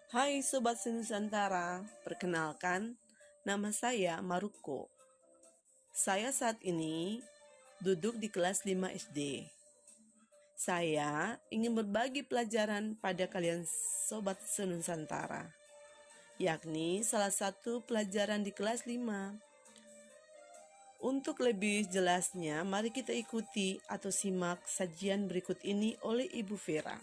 Hai Sobat Nusantara, perkenalkan, nama saya Maruko. Saya saat ini duduk di kelas 5 SD. Saya ingin berbagi pelajaran pada kalian Sobat Senusantara, yakni salah satu pelajaran di kelas 5. Untuk lebih jelasnya, mari kita ikuti atau simak sajian berikut ini oleh Ibu Vera.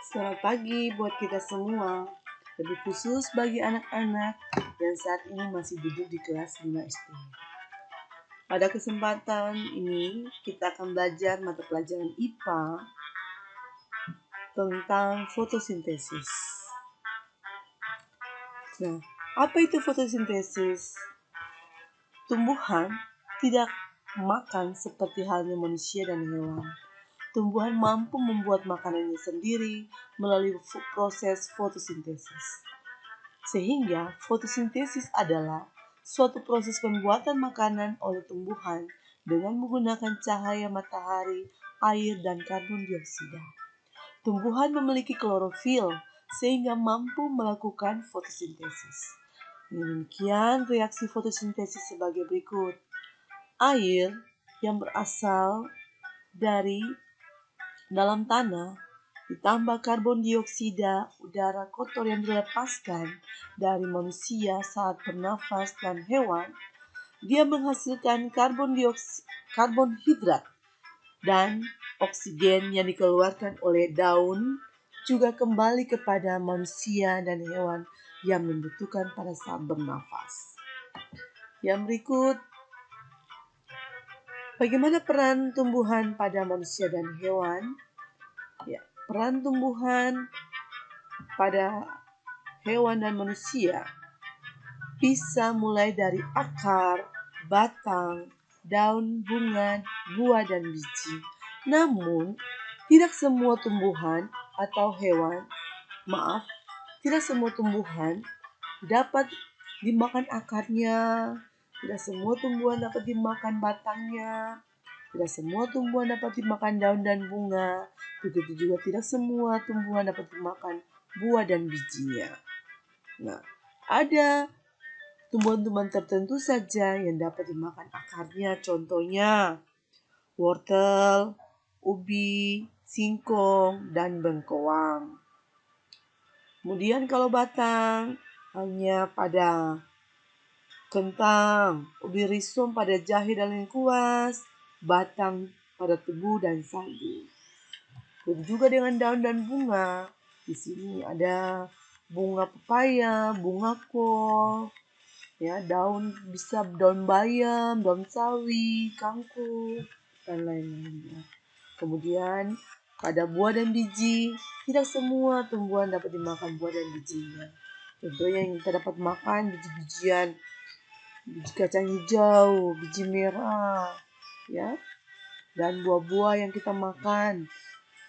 Selamat pagi buat kita semua, lebih khusus bagi anak-anak yang saat ini masih duduk di kelas 5 SD. Pada kesempatan ini, kita akan belajar mata pelajaran IPA tentang fotosintesis. Nah, apa itu fotosintesis? Tumbuhan tidak makan seperti halnya manusia dan hewan. Tumbuhan mampu membuat makanannya sendiri melalui proses fotosintesis. Sehingga fotosintesis adalah suatu proses pembuatan makanan oleh tumbuhan dengan menggunakan cahaya matahari, air, dan karbon dioksida. Tumbuhan memiliki klorofil sehingga mampu melakukan fotosintesis. Demikian reaksi fotosintesis sebagai berikut. Air yang berasal dari dalam tanah ditambah karbon dioksida udara kotor yang dilepaskan dari manusia saat bernafas dan hewan, dia menghasilkan karbonhidrat dan oksigen yang dikeluarkan oleh daun juga kembali kepada manusia dan hewan yang membutuhkan pada saat bernafas. Yang berikut, bagaimana peran tumbuhan pada manusia dan hewan? Ya, peran tumbuhan pada hewan dan manusia bisa mulai dari akar, batang, daun, bunga, buah, dan biji. Namun, tidak semua tumbuhan atau hewan, tidak semua tumbuhan dapat dimakan akarnya, tidak semua tumbuhan dapat dimakan batangnya, tidak semua tumbuhan dapat dimakan daun dan bunga, begitu juga tidak semua tumbuhan dapat dimakan buah dan bijinya. Nah, ada tumbuhan-tumbuhan tertentu saja yang dapat dimakan akarnya, contohnya wortel, ubi, singkong, dan bengkoang. Kemudian kalau batang, hanya pada kentang, ubi risum pada jahe dan lengkuas, batang pada tebu dan sagu. Begitu juga dengan daun dan bunga. Di sini ada bunga pepaya, bunga kol, ya, daun bisa daun bayam, daun sawi, kangkung, dan lain-lainnya. Kemudian pada buah dan biji, tidak semua tumbuhan dapat dimakan buah dan bijinya. Contohnya yang kita dapat makan biji-bijian, biji kacang hijau, biji merah, ya, dan buah-buah yang kita makan,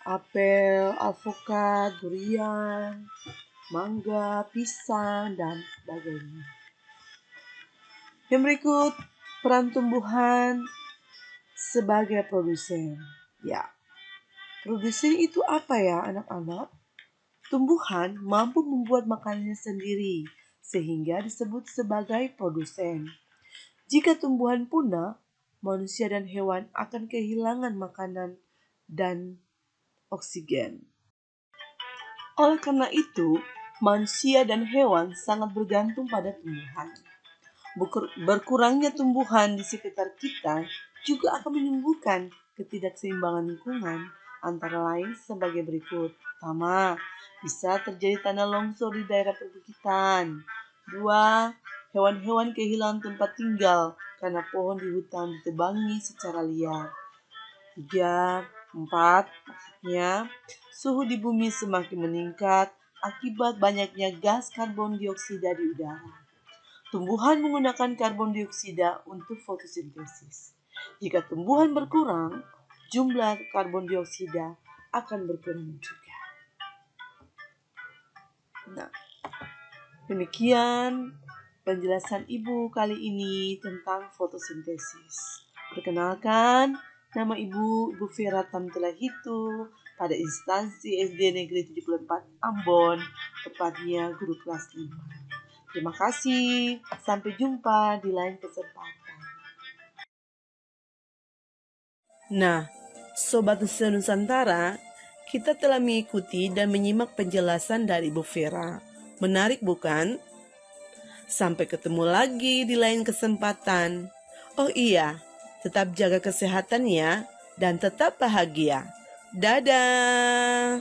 apel, alpukat, durian, mangga, pisang, dan sebagainya. Yang berikut, peran tumbuhan sebagai produsen. Ya, produsen itu apa ya anak-anak? Tumbuhan mampu membuat makanannya sendiri, sehingga disebut sebagai produsen. Jika tumbuhan punah, manusia dan hewan akan kehilangan makanan dan oksigen. Oleh karena itu, manusia dan hewan sangat bergantung pada tumbuhan. Berkurangnya tumbuhan di sekitar kita juga akan menimbulkan ketidakseimbangan lingkungan, antara lain sebagai berikut. Pertama, bisa terjadi tanah longsor di daerah perbukitan. 2. Hewan-hewan kehilangan tempat tinggal karena pohon di hutan ditebangi secara liar. 3. 4. Maksudnya, suhu di bumi semakin meningkat akibat banyaknya gas karbon dioksida di udara. Tumbuhan menggunakan karbon dioksida untuk fotosintesis. Jika tumbuhan berkurang, jumlah karbon dioksida akan berkurang juga. Nah, demikian penjelasan Ibu kali ini tentang fotosintesis. Perkenalkan, nama Ibu Vera Tamtilahitu pada instansi SD Negeri 74 Ambon, tepatnya guru kelas 5. Terima kasih, sampai jumpa di lain kesempatan. Nah, Sobat Nusantara, kita telah mengikuti dan menyimak penjelasan dari Bu Vera. Menarik bukan? Sampai ketemu lagi di lain kesempatan. Oh iya, tetap jaga kesehatan ya, dan tetap bahagia. Dadah!